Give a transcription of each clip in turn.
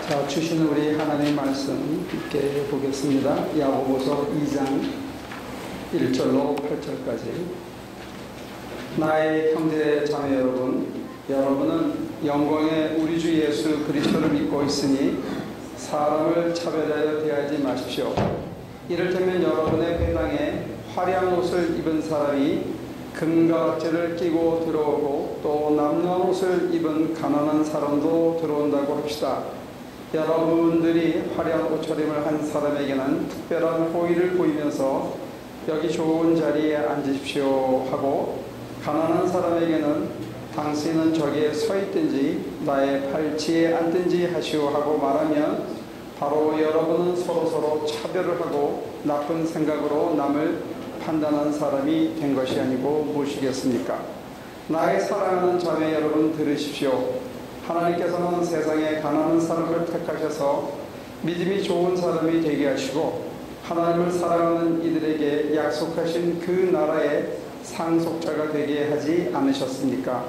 자, 주시는 우리 하나님의 말씀 함께 보겠습니다. 야고보서 2장 1절로 8절까지. 나의 형제 자매 여러분, 여러분은 영광의 우리 주 예수 그리스도를 믿고 있으니 사람을 차별하여 대하지 마십시오. 이를테면 여러분의 회당에 화려한 옷을 입은 사람이 금과 박제를 끼고 들어오고 또 남루한 옷을 입은 가난한 사람도 들어온다고 합시다. 여러분들이 화려한 옷차림을 한 사람에게는 특별한 호의를 보이면서 여기 좋은 자리에 앉으십시오 하고, 가난한 사람에게는 당신은 저기에 서 있든지 나의 팔찌에 앉든지 하시오 하고 말하면 바로 여러분은 서로서로 차별을 하고 나쁜 생각으로 남을 판단한 사람이 된 것이 아니고 무엇이겠습니까? 나의 사랑하는 자매 여러분, 들으십시오. 하나님께서는 세상에 가난한 사람을 택하셔서 믿음이 좋은 사람이 되게 하시고 하나님을 사랑하는 이들에게 약속하신 그 나라의 상속자가 되게 하지 않으셨습니까?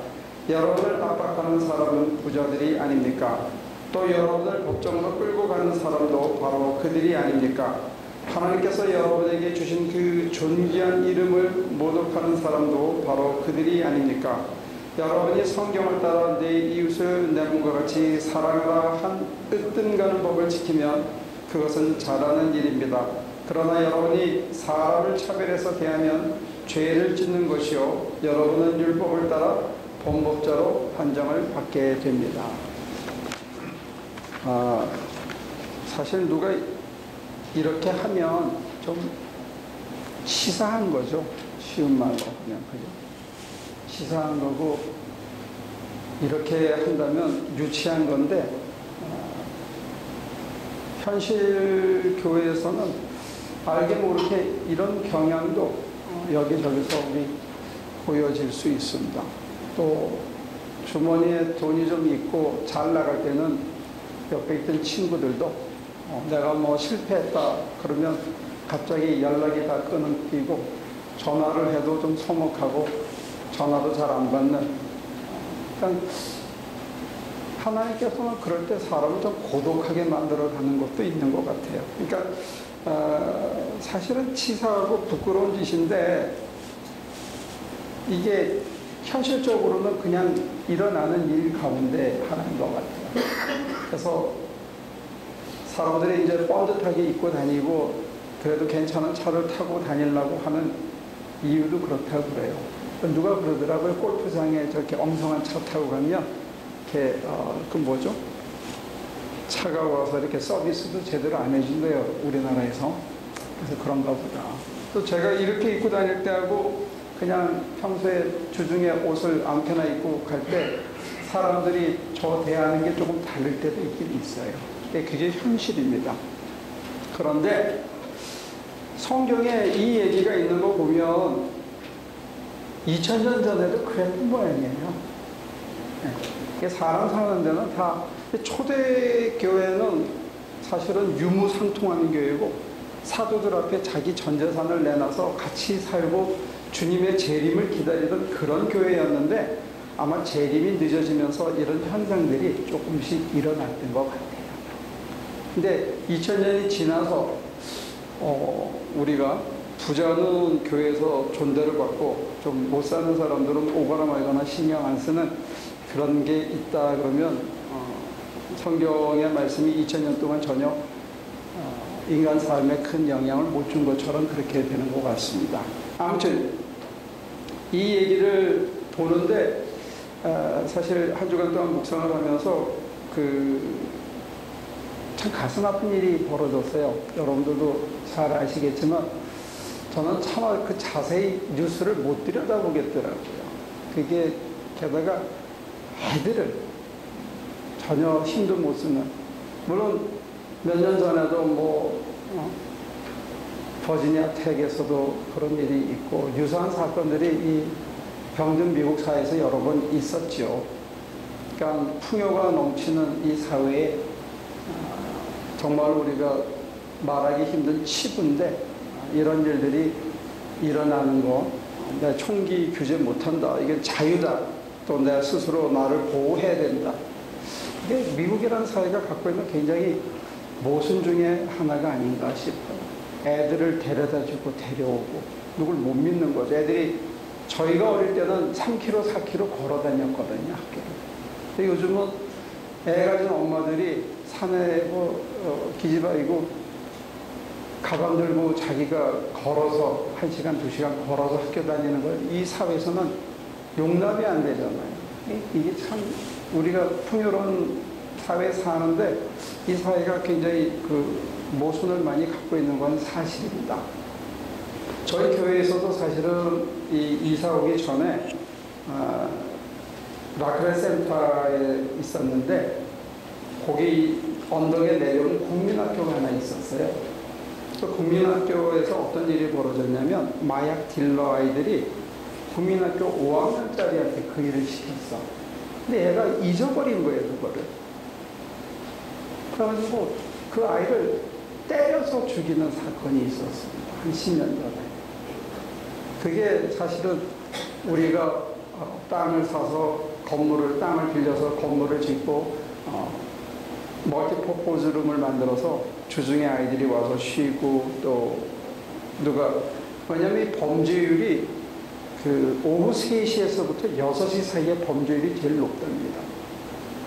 여러분을 압박하는 사람은 부자들이 아닙니까? 또 여러분을 법정으로 끌고 가는 사람도 바로 그들이 아닙니까? 하나님께서 여러분에게 주신 그 존귀한 이름을 모독하는 사람도 바로 그들이 아닙니까? 여러분이 성경을 따라 내 이웃을 내 몸과 같이 사랑하라 한 으뜸가는 법을 지키면 그것은 잘하는 일입니다. 그러나 여러분이 사람을 차별해서 대하면 죄를 짓는 것이요, 여러분은 율법을 따라 범법자로 판정을 받게 됩니다. 사실 누가 이렇게 하면 좀 치사한 거죠. 쉬운 말로 그냥 그죠. 치사한 거고, 이렇게 한다면 유치한 건데, 현실 교회에서는 알게 모르게 이런 경향도 여기저기서 우리 보여질 수 있습니다. 또 주머니에 돈이 좀 있고 잘 나갈 때는 옆에 있던 친구들도 내가 뭐 실패했다 그러면 갑자기 연락이 다 끊기고, 전화를 해도 좀 서먹하고 전화도 잘 안 받는. 그러니까 하나님께서는 그럴 때 사람을 좀 고독하게 만들어가는 것도 있는 것 같아요. 그러니까 사실은 치사하고 부끄러운 짓인데 이게 현실적으로는 그냥 일어나는 일 가운데 하나인 것 같아요. 그래서 사람들이 이제 뻔듯하게 입고 다니고 그래도 괜찮은 차를 타고 다니려고 하는 이유도 그렇다고 그래요. 누가 그러더라고요. 골프장에 저렇게 엉성한 차 타고 가면 이렇게 그 뭐죠? 차가 와서 이렇게 서비스도 제대로 안 해준대요, 우리나라에서. 그래서 그런가 보다. 또 제가 이렇게 입고 다닐 때하고 그냥 평소에 주중에 옷을 아무렇게나 입고 갈 때 사람들이 저 대하는 게 조금 다를 때도 있긴 있어요. 그게 현실입니다. 그런데 성경에 이 얘기가 있는 거 보면 2000년 전에도 그랬던 모양이에요. 네. 사람 사는 데는 다, 초대 교회는 사실은 유무상통하는 교회고, 사도들 앞에 자기 전 재산을 내놔서 같이 살고 주님의 재림을 기다리던 그런 교회였는데, 아마 재림이 늦어지면서 이런 현상들이 조금씩 일어났던 것 같아요. 근데 2000년이 지나서 우리가 부자는 교회에서 존대를 받고 좀 못 사는 사람들은 오거나 말거나 신경 안 쓰는 그런 게 있다 그러면 성경의 말씀이 2000년 동안 전혀 인간 삶에 큰 영향을 못 준 것처럼 그렇게 되는 것 같습니다. 아무튼 이 얘기를 보는데 사실 한 주간 동안 묵상을 하면서 참 가슴 아픈 일이 벌어졌어요. 여러분들도 잘 아시겠지만 저는 차마 그 자세히 뉴스를 못 들여다보겠더라고요. 그게 게다가 애들을 전혀 힘도 못 쓰는, 물론 몇 년 전에도 버지니아 텍에서도 그런 일이 있고 유사한 사건들이 이 병든 미국 사회에서 여러 번 있었죠. 그러니까 풍요가 넘치는 이 사회에 정말 우리가 말하기 힘든 치부인데 이런 일들이 일어나는 거, 내가 총기 규제 못한다, 이게 자유다, 또 내가 스스로 나를 보호해야 된다, 이게 미국이라는 사회가 갖고 있는 굉장히 모순 중에 하나가 아닌가 싶어요. 애들을 데려다주고 데려오고 누굴 못 믿는 거죠. 애들이 저희가 어릴 때는 3km, 4km 걸어 다녔거든요, 학교를. 근데 요즘은 애 가진 엄마들이 산에 기집아이고 가방 들고 자기가 걸어서 1시간, 2시간 걸어서 학교 다니는 걸 이 사회에서는 용납이 안 되잖아요. 이게 참 우리가 풍요로운 사회에 사는데 이 사회가 굉장히 그 모순을 많이 갖고 있는 건 사실입니다. 저희 교회에서도 사실은 이사 오기 전에 라크레 센터에 있었는데 거기 언덕에 내려온 국민학교가 하나 있었어요. 그 국민학교에서 어떤 일이 벌어졌냐면 마약 딜러 아이들이 국민학교 5학년짜리한테 그 일을 시켰어. 근데 얘가 잊어버린 거예요, 그거를. 그래가지고 그 아이를 때려서 죽이는 사건이 있었습니다. 한 10년 전에. 그게 사실은 우리가 땅을 사서 땅을 빌려서 건물을 짓고 멀티퍼포즈룸을 만들어서 주중에 아이들이 와서 쉬고 또 왜냐면 이 범죄율이 그 오후 3시에서부터 6시 사이에 범죄율이 제일 높답니다.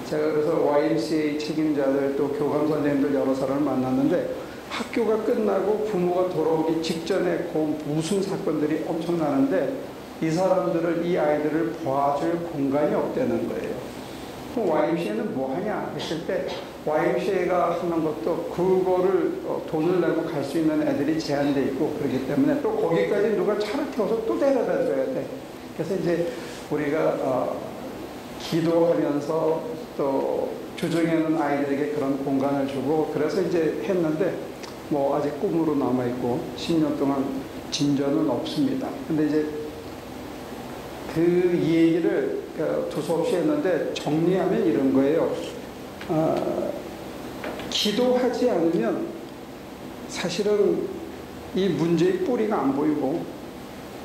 제가 그래서 YMCA 책임자들 또 교감 선생님들 여러 사람을 만났는데 학교가 끝나고 부모가 돌아오기 직전에 그 무슨 사건들이 엄청나는데 이 사람들을 이 아이들을 봐줄 공간이 없다는 거예요. 그럼 YMCA는 뭐 하냐 했을 때 YMCA가 하는 것도 그거를 돈을 내고 갈 수 있는 애들이 제한돼 있고 그렇기 때문에 또 거기까지 누가 차를 태워서 또 데려다 줘야 돼. 그래서 이제 우리가 기도하면서 또 주중에는 아이들에게 그런 공간을 주고 그래서 이제 했는데 뭐 아직 꿈으로 남아있고 10년 동안 진전은 없습니다. 근데 이제 그 얘기를 두서없이 했는데 정리하면 이런 거예요. 기도하지 않으면 사실은 이 문제의 뿌리가 안 보이고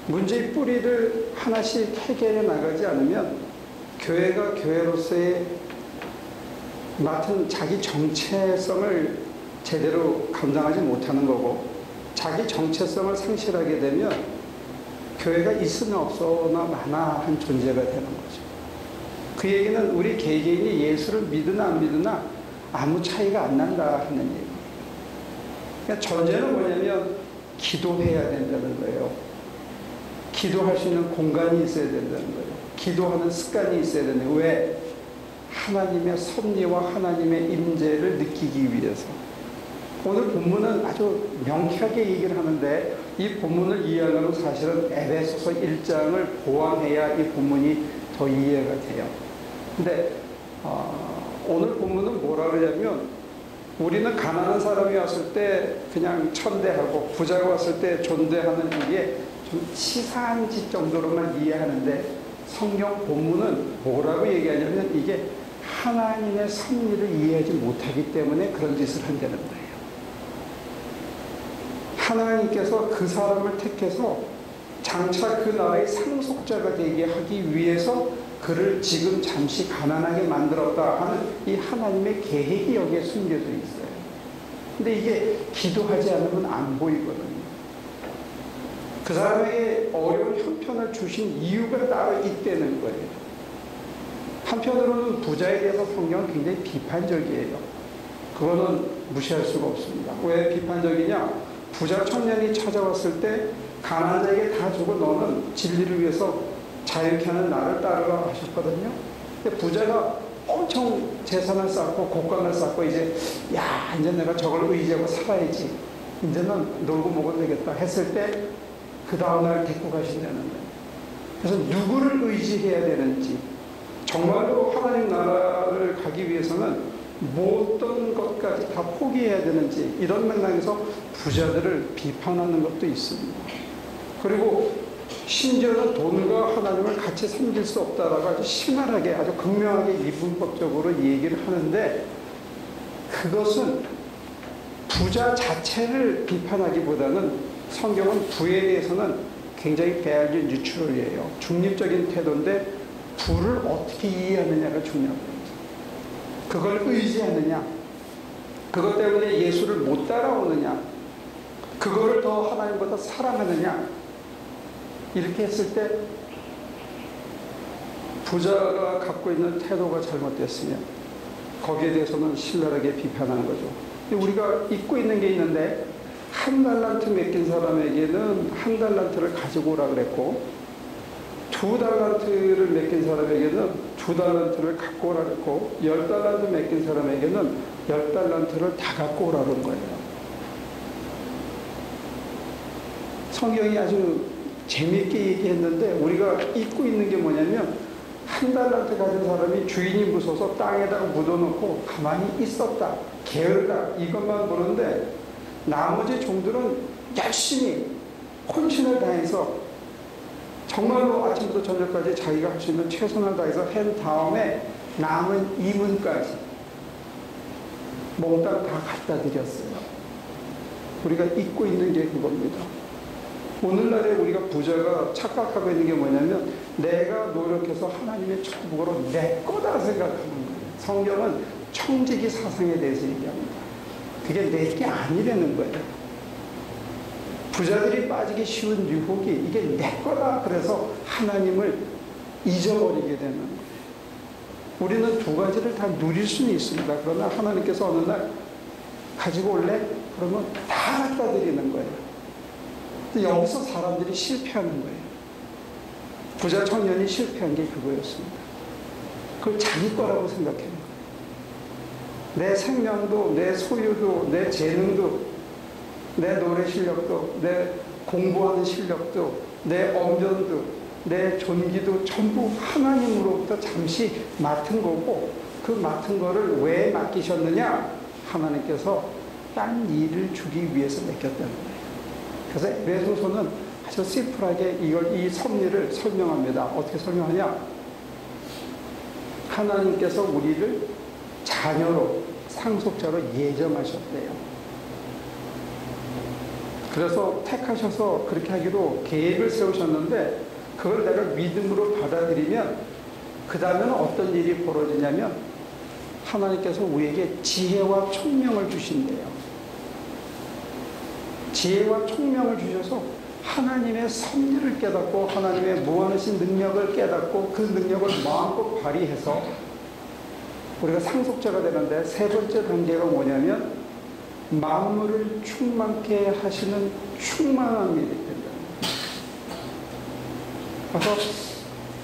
문제의 뿌리를 하나씩 해결해 나가지 않으면 교회가 교회로서의 맡은 자기 정체성을 제대로 감당하지 못하는 거고 자기 정체성을 상실하게 되면 교회가 있으나 없으나 마나한 존재가 되는 거죠. 그 얘기는 우리 개개인이 예수를 믿으나 안 믿으나 아무 차이가 안 난다 하는 얘기. 그러니까 전제는 뭐냐면 기도해야 된다는 거예요. 기도할 수 있는 공간이 있어야 된다는 거예요. 기도하는 습관이 있어야 된다는 거예요. 왜? 하나님의 섭리와 하나님의 임재를 느끼기 위해서. 오늘 본문은 아주 명쾌하게 얘기를 하는데 이 본문을 이해하려면 사실은 에베소서 1장을 보완해야 이 본문이 더 이해가 돼요. 근데 오늘 본문은 뭐라 그러냐면 우리는 가난한 사람이 왔을 때 그냥 천대하고 부자가 왔을 때 존대하는 이게 좀 치사한 짓 정도로만 이해하는데 성경 본문은 뭐라고 얘기하냐면 이게 하나님의 섭리를 이해하지 못하기 때문에 그런 짓을 한다는 거예요. 하나님께서 그 사람을 택해서 장차 그 나라의 상속자가 되게 하기 위해서 그를 지금 잠시 가난하게 만들었다 하는 이 하나님의 계획이 여기에 숨겨져 있어요. 근데 이게 기도하지 않으면 안 보이거든요. 그 사람에게 어려운 형편을 주신 이유가 따로 있다는 거예요. 한편으로는 부자에 대해서 성경은 굉장히 비판적이에요. 그거는 무시할 수가 없습니다. 왜 비판적이냐? 부자 청년이 찾아왔을 때 가난한 자에게 다 주고 너는 진리를 위해서 자유케 하는 나를 따르라 하셨거든요. 근데 부자가 엄청 재산을 쌓고 곡간을 쌓고 이제 이제 내가 저걸 의지하고 살아야지. 이제는 놀고 먹어도 되겠다 했을 때 그 다음날 데리고 가신다는 거예요. 그래서 누구를 의지해야 되는지 정말로 하나님 나라를 가기 위해서는 모든 것까지 다 포기해야 되는지 이런 맥락에서 부자들을 비판하는 것도 있습니다. 그리고 심지어는 돈과 하나님을 같이 섬길 수 없다라고 아주 심하게 아주 극명하게 이분법적으로 얘기를 하는데 그것은 부자 자체를 비판하기보다는 성경은 부에 대해서는 굉장히 밸류 뉴트럴이에요. 중립적인 태도인데 부를 어떻게 이해하느냐가 중요합니다. 그걸 의지하느냐, 그것 때문에 예수를 못 따라오느냐, 그거를 더 하나님보다 사랑하느냐, 이렇게 했을 때 부자가 갖고 있는 태도가 잘못됐으면 거기에 대해서는 신랄하게 비판하는 거죠. 우리가 잊고 있는 게 있는데, 한 달란트 맡긴 사람에게는 한 달란트를 가지고 오라 그랬고, 두 달란트를 맡긴 사람에게는 두 달란트를 갖고 오라 그랬고, 10달란트 맡긴 사람에게는 10달란트를 다 갖고 오라는 거예요. 성경이 아주 재미있게 얘기했는데 우리가 잊고 있는 게 뭐냐면, 한 달란트 가진 사람이 주인이 무서워서 땅에다가 묻어놓고 가만히 있었다, 게을다, 이것만 보는데 나머지 종들은 열심히 혼신을 다해서 정말로 아침부터 저녁까지 자기가 할 수 있는 최선을 다해서 한 다음에 남은 이문까지 몽땅 다 갖다 드렸어요. 우리가 잊고 있는 게 그겁니다. 오늘날에 우리가 부자가 착각하고 있는 게 뭐냐면, 내가 노력해서 하나님의 천국으로 내 거다 생각하는 거예요. 성경은 청지기 사상에 대해서 얘기합니다. 그게 내 게 아니라는 거예요. 부자들이 빠지기 쉬운 유혹이 이게 내 거다 그래서 하나님을 잊어버리게 되는 거예요. 우리는 두 가지를 다 누릴 수는 있습니다. 그러나 하나님께서 어느 날 가지고 올래? 그러면 다 갖다 드리는 거예요. 여기서 사람들이 실패하는 거예요. 부자 청년이 실패한 게 그거였습니다. 그걸 자기 거라고 생각하는 거예요. 내 생명도, 내 소유도, 내 재능도, 내 노래 실력도, 내 공부하는 실력도, 내 엄전도, 내 존귀도 전부 하나님으로부터 잠시 맡은 거고, 그 맡은 거를 왜 맡기셨느냐? 하나님께서 딴 일을 주기 위해서 맡겼다는 거예요. 그래서 에베소서는 아주 심플하게 이 섭리를 설명합니다. 어떻게 설명하냐? 하나님께서 우리를 자녀로, 상속자로 예정하셨대요. 그래서 택하셔서 그렇게 하기로 계획을 세우셨는데, 그걸 내가 믿음으로 받아들이면 그 다음에는 어떤 일이 벌어지냐면, 하나님께서 우리에게 지혜와 총명을 주신대요. 지혜와 총명을 주셔서 하나님의 섭리를 깨닫고 하나님의 무한하신 능력을 깨닫고 그 능력을 마음껏 발휘해서 우리가 상속자가 되는데, 세 번째 단계가 뭐냐면 만물을 충만케 하시는 충만한 일이 된다. 그래서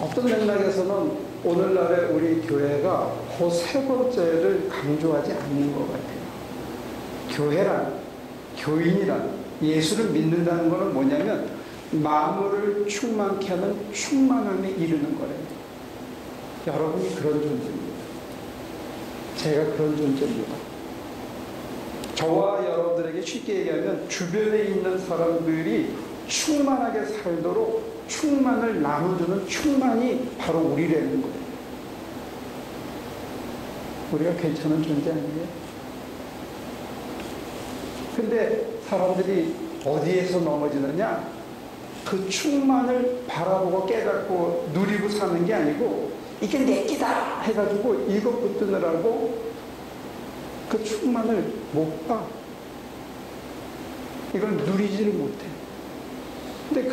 어떤 맥락에서는 오늘날의 우리 교회가 그 세 번째를 강조하지 않는 것 같아요. 교회란, 교인이란, 예수를 믿는다는 것은 뭐냐면 만물을 충만케 하는 충만함에 이르는 거래요. 여러분이 그런 존재입니다. 제가 그런 존재입니다. 저와 여러분들에게 쉽게 얘기하면 주변에 있는 사람들이 충만하게 살도록 충만을 나눠주는 충만이 바로 우리라는 거예요. 우리가 괜찮은 존재 아니에요? 근데 사람들이 어디에서 넘어지느냐? 그 충만을 바라보고 깨닫고 누리고 사는 게 아니고, 이게 내 끼다 해가지고 이거 붙드느라고 그 충만을 못 봐. 이걸 누리지를 못해. 근데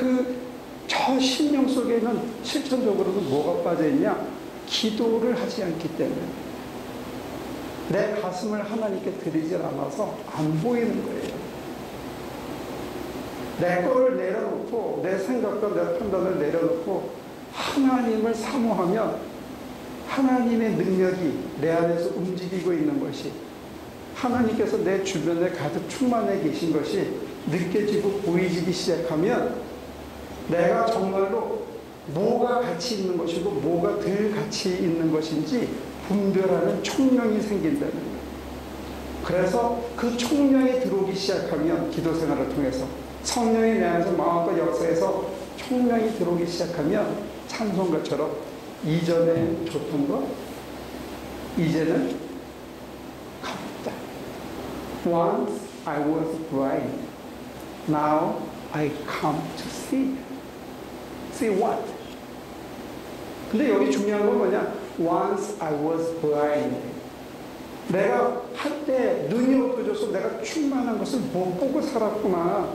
저 심령 속에는 실천적으로는 뭐가 빠져있냐? 기도를 하지 않기 때문에. 내 가슴을 하나님께 드리질 않아서 안 보이는 거예요. 내 거를 내려놓고, 내 생각과 내 판단을 내려놓고 하나님을 사모하면 하나님의 능력이 내 안에서 움직이고 있는 것이, 하나님께서 내 주변에 가득 충만해 계신 것이 느껴지고 보이기 시작하면 내가 정말로 뭐가 가치 있는 것이고 뭐가 덜 가치 있는 것인지 분별하는 총명이 생긴다는 거예요. 그래서 그 총명이 들어오기 시작하면, 기도 생활을 통해서 성령이 내 안에서 마음과 역사에서 총명이 들어오기 시작하면 찬송가처럼 이전에 좋던 것 이제는 가볍다. Once I was blind, now I come to see. See what? 근데 여기 중요한 건 뭐냐? Once I was blind. 내가 한때 눈이 어두워져서 내가 충만한 것을 못 보고 살았구나.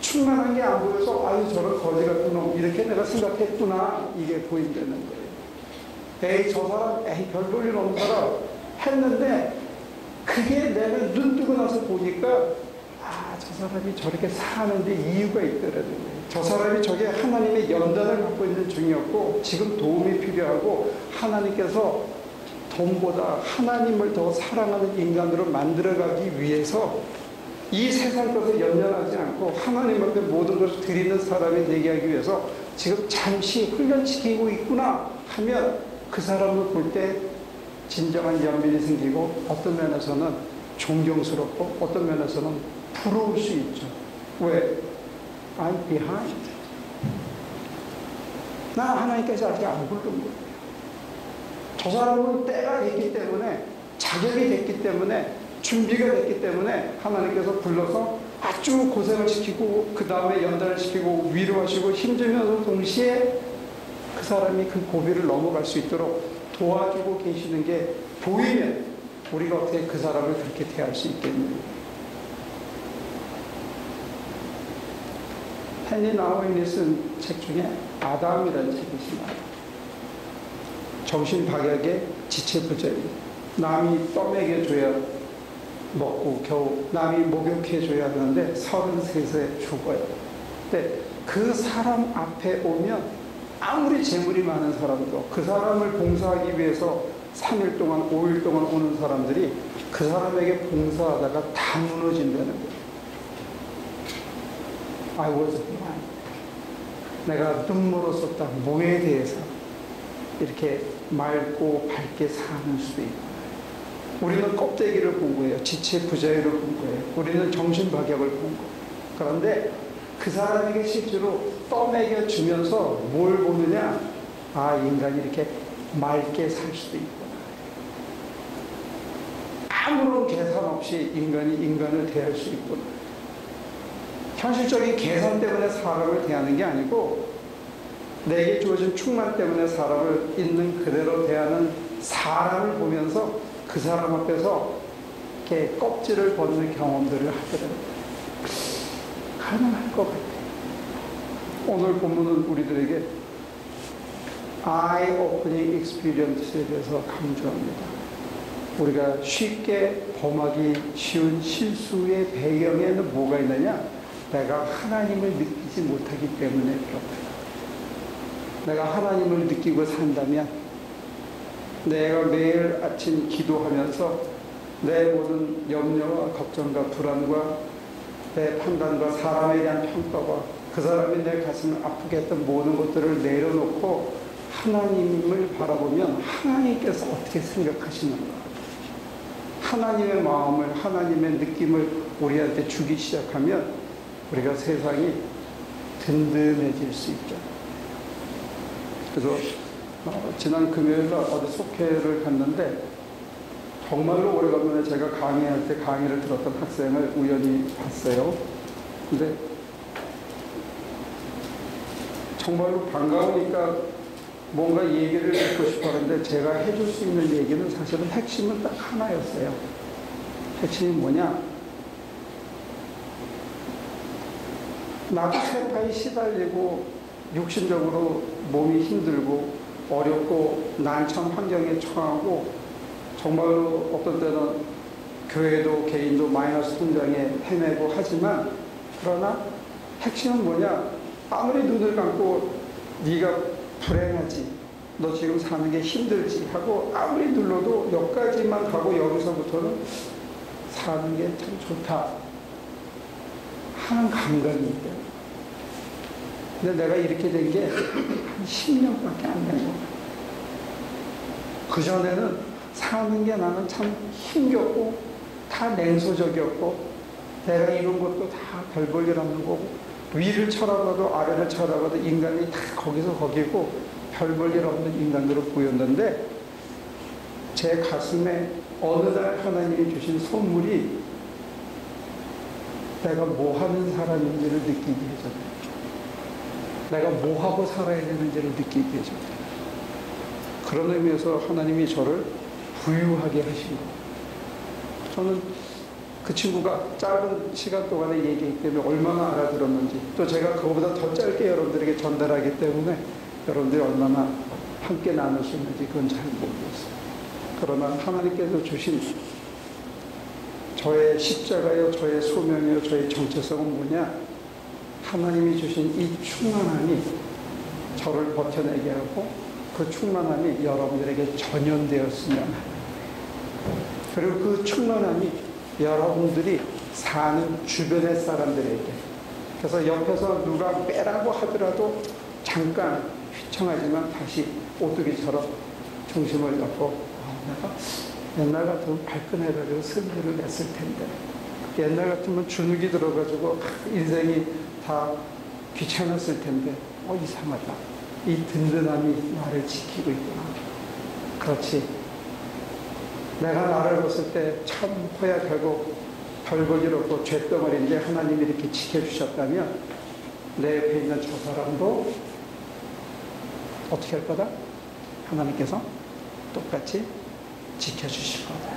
충만한 게 안 보여서 아유 저런 거지 같은 놈 이렇게 내가 생각했구나. 이게 보인다는 거예요. 에이 저 사람 에이 별 볼 일 없는 사람 했는데 그게 내가 눈 뜨고 나서 보니까 아 저 사람이 저렇게 사는데 이유가 있더라는 거예요. 저 사람이 저게 하나님의 연단을 갖고 있는 중이었고 지금 도움이 필요하고 하나님께서 돈보다 하나님을 더 사랑하는 인간으로 만들어가기 위해서 이 세상 것을 연연하지 않고 하나님 앞에 모든 것을 드리는 사람이 되게 하기 위해서 지금 잠시 훈련시키고 있구나 하면 그 사람을 볼 때 진정한 연민이 생기고 어떤 면에서는 존경스럽고 어떤 면에서는 부러울 수 있죠. 왜? I'm behind. 나 하나님께서 아직 안 부른 거예요. 저 사람은 때가 됐기 때문에 자격이 됐기 때문에 준비가 됐기 때문에 하나님께서 불러서 아주 고생을 시키고 그 다음에 연단을 시키고 위로하시고 힘주면서 동시에 그 사람이 그 고비를 넘어갈 수 있도록 도와주고 계시는 게 보이면 우리가 어떻게 그 사람을 그렇게 대할 수 있겠느냐. 헨리 나우인이 쓴 책 중에 아담이라는 책이 있습니다. 정신박약의 지체부자예요. 남이 떠먹여줘야 먹고 겨우 남이 목욕해줘야 하는데 33세에 죽어요. 근데 그 사람 앞에 오면 아무리 재물이 많은 사람도 그 사람을 봉사하기 위해서 3일 동안 5일 동안 오는 사람들이 그 사람에게 봉사하다가 다 무너진다는 거예요. I was blind. 내가 눈물로 썼다. 뭐에 대해서 이렇게 맑고 밝게 사는 수도 있고 우리는 껍데기를 본 거예요. 지체 부자유를 본 거예요. 우리는 정신박약을 본 거예요. 그런데 그 사람에게 실제로 떠먹여 주면서 뭘 보느냐? 아, 인간이 이렇게 맑게 살 수도 있구나. 아무런 계산 없이 인간이 인간을 대할 수 있구나. 현실적인 계산 때문에 사람을 대하는 게 아니고 내게 주어진 충만 때문에 사람을 있는 그대로 대하는 사람을 보면서 그 사람 앞에서 이렇게 껍질을 벗는 경험들을 하더라고요. 가능할 것 같아요. 오늘 본문은 우리들에게 eye opening experience에 대해서 강조합니다. 우리가 쉽게 범하기 쉬운 실수의 배경에는 뭐가 있느냐? 내가 하나님을 느끼지 못하기 때문에 그렇다. 내가 하나님을 느끼고 산다면 내가 매일 아침 기도하면서 내 모든 염려와 걱정과 불안과 내 판단과 사람에 대한 평가와 그 사람이 내 가슴을 아프게 했던 모든 것들을 내려놓고 하나님을 바라보면 하나님께서 어떻게 생각하시는가? 하나님의 마음을, 하나님의 느낌을 우리한테 주기 시작하면 우리가 세상이 든든해질 수 있죠. 그래서 지난 금요일날 어디 속회를 갔는데 정말로 오래간만에 제가 강의할 때 강의를 들었던 학생을 우연히 봤어요. 근데 정말로 반가우니까 뭔가 얘기를 듣고 싶어 하는데 제가 해줄 수 있는 얘기는 사실은 핵심은 딱 하나였어요. 핵심이 뭐냐? 나도 세파에 시달리고 육신적으로 몸이 힘들고 어렵고 난처한 환경에 처하고 정말로 어떤 때는 교회도 개인도 마이너스 통장에 헤매고 하지만 그러나 핵심은 뭐냐? 아무리 눈을 감고 네가 불행하지, 너 지금 사는 게 힘들지 하고 아무리 눌러도 여기까지만 가고 여기서부터는 사는 게 참 좋다 하는 감각이 있다. 근데 내가 이렇게 된 게 한 10년밖에 안 된 거야. 그전에는 사는 게 나는 참 힘겹고 다 냉소적이었고 내가 이룬 것도 다 별 볼 일 없는 거고 위를 쳐다봐도 아래를 쳐다봐도 인간이 다 거기서 거기고 별 볼 일 없는 인간으로 보였는데 제 가슴에 어느 날 하나님이 주신 선물이 내가 뭐 하는 사람인지를 느끼게 해줬어요. 내가 뭐 하고 살아야 되는지를 느끼게 해줬어요. 그런 의미에서 하나님이 저를 부유하게 하신 거. 저는 그 친구가 짧은 시간 동안에 얘기했기 때문에 얼마나 알아들었는지, 또 제가 그거보다 더 짧게 여러분들에게 전달하기 때문에 여러분들이 얼마나 함께 나눌 수 있는지 그건 잘 모르겠어요. 그러나 하나님께서 주신 저의 십자가요, 저의 소명이요, 저의 정체성은 뭐냐? 하나님이 주신 이 충만함이 저를 버텨내게 하고 그 충만함이 여러분들에게 전염되었으면 합니다. 그리고 그 충만함이 여러분들이 사는 주변의 사람들에게, 그래서 옆에서 누가 빼라고 하더라도 잠깐 휘청하지만 다시 오뚜기처럼 중심을 잡고 내가 옛날 같으면 발끈해가지고 승리를 냈을 텐데, 옛날 같으면 주눅이 들어가지고 인생이 다 귀찮았을 텐데 이상하다. 이 든든함이 나를 지키고 있구나. 그렇지. 내가 나를 봤을 때 참 허약하고 별볼일 없고 쇳덩어리인데 하나님이 이렇게 지켜주셨다면 내 옆에 있는 저 사람도 어떻게 할 거다? 하나님께서 똑같이 지켜주실 거다.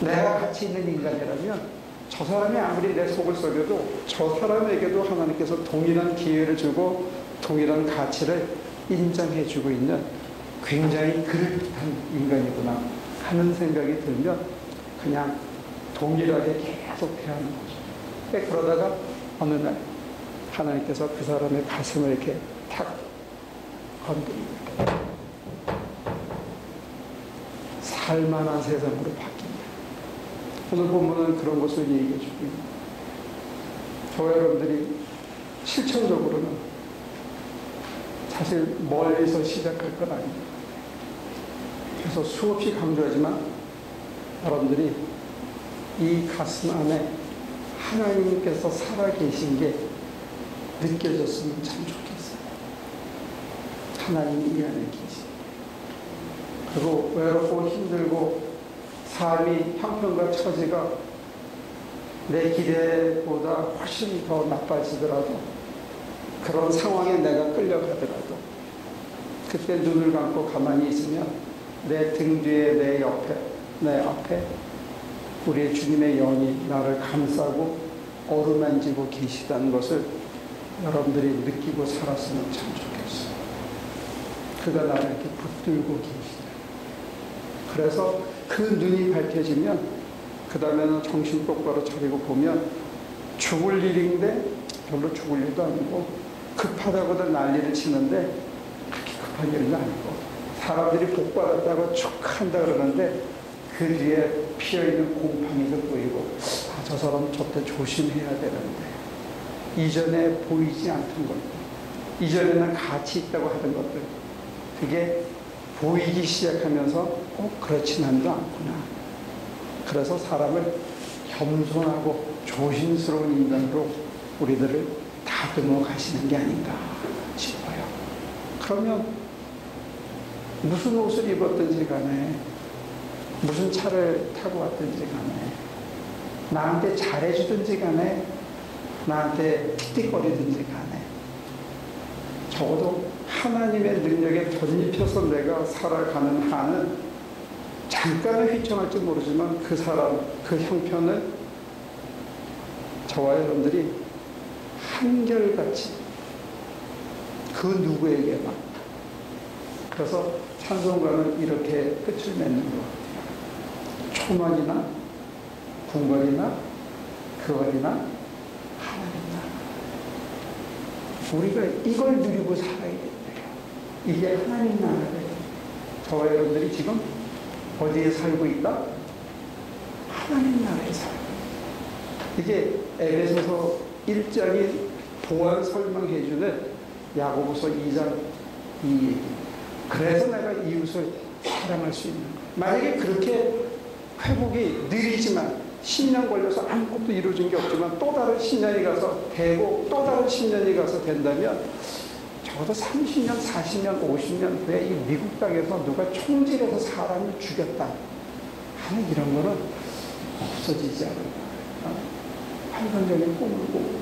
내가 같이 있는 인간이라면 저 사람이 아무리 내 속을 썩여도 저 사람에게도 하나님께서 동일한 기회를 주고 동일한 가치를 인정해주고 있는 굉장히 그럴듯한 인간이구나 하는 생각이 들면 그냥 동일하게 계속 대하는 거죠. 그러다가 어느 날 하나님께서 그 사람의 가슴을 이렇게 탁 건드립니다. 살만한 세상으로 바뀝니다. 오늘 본문은 그런 것을 얘기해 주고 있습니다. 저와 여러분들이 실천적으로는 사실 멀리서 시작할 건 아닙니다. 그래서 수없이 강조하지만 여러분들이 이 가슴 안에 하나님께서 살아계신 게 느껴졌으면 참 좋겠어요. 하나님이 이 안에 계시. 그리고 외롭고 힘들고 삶이 형편과 처지가 내 기대보다 훨씬 더 나빠지더라도, 그런 상황에 내가 끌려가더라도 그때 눈을 감고 가만히 있으면 내 등 뒤에, 내 옆에, 내 앞에 우리의 주님의 영이 나를 감싸고 어루만지고 계시다는 것을 여러분들이 느끼고 살았으면 참 좋겠어요. 그가 나를 이렇게 붙들고 계시다. 그래서 그 눈이 밝혀지면 그 다음에는 정신 똑바로 차리고 보면 죽을 일인데 별로 죽을 일도 아니고, 급하다고들 난리를 치는데 그렇게 급한 일은 아니고, 사람들이 복 받았다고 축한다 그러는데 그 뒤에 피어있는 곰팡이도 보이고, 저 사람 저때 조심해야 되는데, 이전에 보이지 않던 것들, 이전에는 가치 있다고 하던 것들, 그게 보이기 시작하면서 꼭 그렇지만도 않구나. 그래서 사람을 겸손하고 조심스러운 인간으로 우리들을 다듬어 가시는 게 아닌가 싶어요. 그러면 무슨 옷을 입었든지 간에, 무슨 차를 타고 왔든지 간에, 나한테 잘해주든지 간에, 나한테 틱틱거리든지 간에, 적어도 하나님의 능력에 덧입혀서 내가 살아가는 한은 잠깐은 휘청할지 모르지만 그 사람, 그 형편을 저와 여러분들이 한결같이 그 누구에게나, 그래서 찬송가는 이렇게 끝을 맺는 것 같아요. 초막이나 궁궐이나 그걸이나 하나님 나라. 우리가 이걸 누리고 살아야 된대요. 이게 하나님 나라예요. 저와 여러분들이 지금 어디에 살고 있다? 하나님 나라에 살고 있다. 이게 에베소서 1장이 보완 설명해주는 야고보서 2장 이 얘기입니다. 그래서 내가 이웃을 사랑할 수 있는 거예요. 만약에 그렇게 회복이 느리지만 10년 걸려서 아무것도 이루어진 게 없지만 또 다른 10년이 가서 되고 또 다른 10년이 가서 된다면 적어도 30년, 40년, 50년 후에 이 미국 땅에서 누가 총질해서 사람을 죽였다 하는 이런 거는 없어지지 않을까. 환상적인 꿈을 꾸고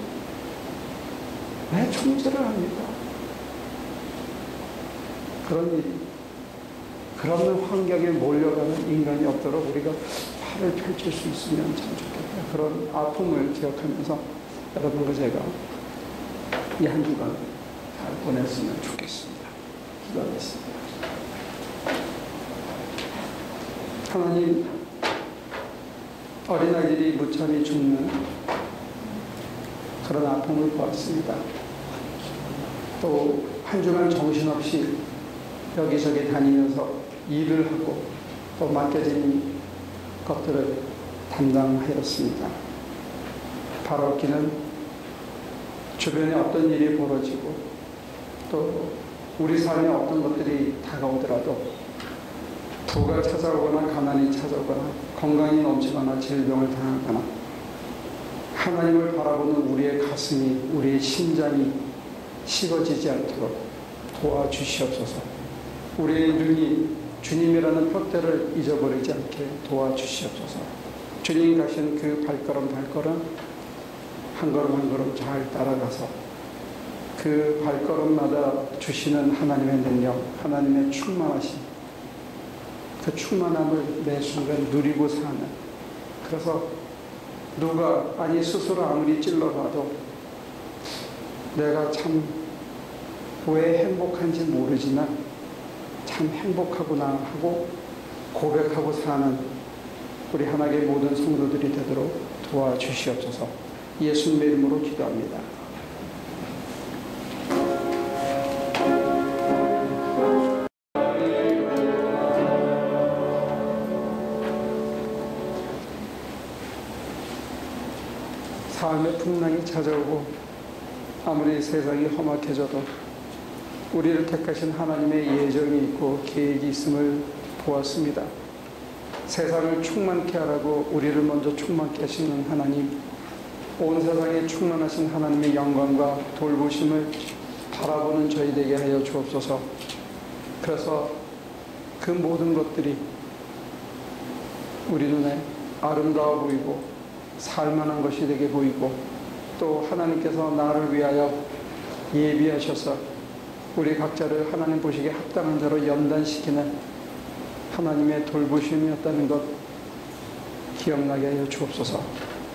왜 총질을 합니까? 그런 일이, 그런 환경에 몰려가는 인간이 없도록 우리가 팔을 펼칠 수 있으면 참 좋겠다. 그런 아픔을 기억하면서 여러분과 제가 이 한 주간 잘 보냈으면 좋겠습니다. 기도하겠습니다. 하나님, 어린아이들이 무참히 죽는 그런 아픔을 보았습니다. 또 한 주간 정신없이 여기저기 다니면서 일을 하고 또 맡겨진 것들을 담당하였습니다. 바라옵기는 주변에 어떤 일이 벌어지고 또 우리 삶에 어떤 것들이 다가오더라도 부가 찾아오거나 가난이 찾아오거나 건강이 넘치거나 질병을 당하거나 하나님을 바라보는 우리의 가슴이, 우리의 심장이 식어지지 않도록 도와주시옵소서. 우리의 눈이 주님이라는 표대를 잊어버리지 않게 도와주시옵소서. 주님 가신 그 발걸음 한 걸음 한 걸음 잘 따라가서 그 발걸음마다 주시는 하나님의 능력, 하나님의 충만하심, 그 충만함을 매 순간 누리고 사는, 그래서 누가 아니 스스로 아무리 찔러봐도 내가 참 왜 행복한지 모르지만 참 행복하구나 하고 고백하고 사는 우리 하나님의 모든 성도들이 되도록 도와주시옵소서. 예수님의 이름으로 기도합니다. 삶의 풍랑이 찾아오고 아무리 세상이 험악해져도 우리를 택하신 하나님의 예정이 있고 계획이 있음을 보았습니다. 세상을 충만케 하라고 우리를 먼저 충만케 하시는 하나님, 온 세상에 충만하신 하나님의 영광과 돌보심을 바라보는 저희 되게 하여 주옵소서. 그래서 그 모든 것들이 우리 눈에 아름다워 보이고 살만한 것이 되게 보이고 또 하나님께서 나를 위하여 예비하셔서 우리 각자를 하나님 보시기에 합당한 자로 연단시키는 하나님의 돌보심이었다는 것 기억나게 하여 주옵소서.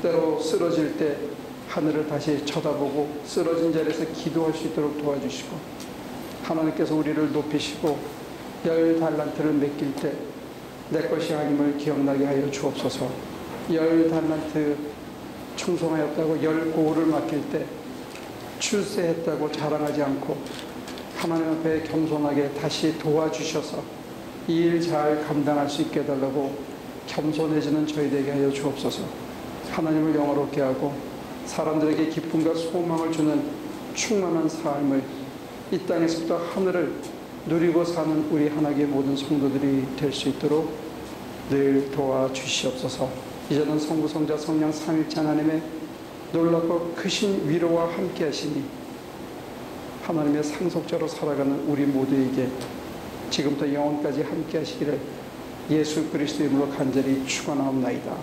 때로 쓰러질 때 하늘을 다시 쳐다보고 쓰러진 자리에서 기도할 수 있도록 도와주시고 하나님께서 우리를 높이시고 10달란트를 맡길 때 내 것이 아님을 기억나게 하여 주옵소서. 10달란트 충성하였다고 10고울을 맡길 때 출세했다고 자랑하지 않고 하나님 앞에 겸손하게 다시 도와주셔서 이 일 잘 감당할 수 있게 해달라고 겸손해지는 저희 되게 하여 주옵소서. 하나님을 영화롭게 하고 사람들에게 기쁨과 소망을 주는 충만한 삶을 이 땅에서부터 하늘을 누리고 사는 우리 하나님의 모든 성도들이 될 수 있도록 늘 도와주시옵소서. 이제는 성부, 성자, 성령 삼위일체 하나님의 놀랍고 크신 위로와 함께 하시니 하나님의 상속자로 살아가는 우리 모두에게 지금부터 영원까지 함께 하시기를 예수 그리스도 이름으로 간절히 축원하옵나이다.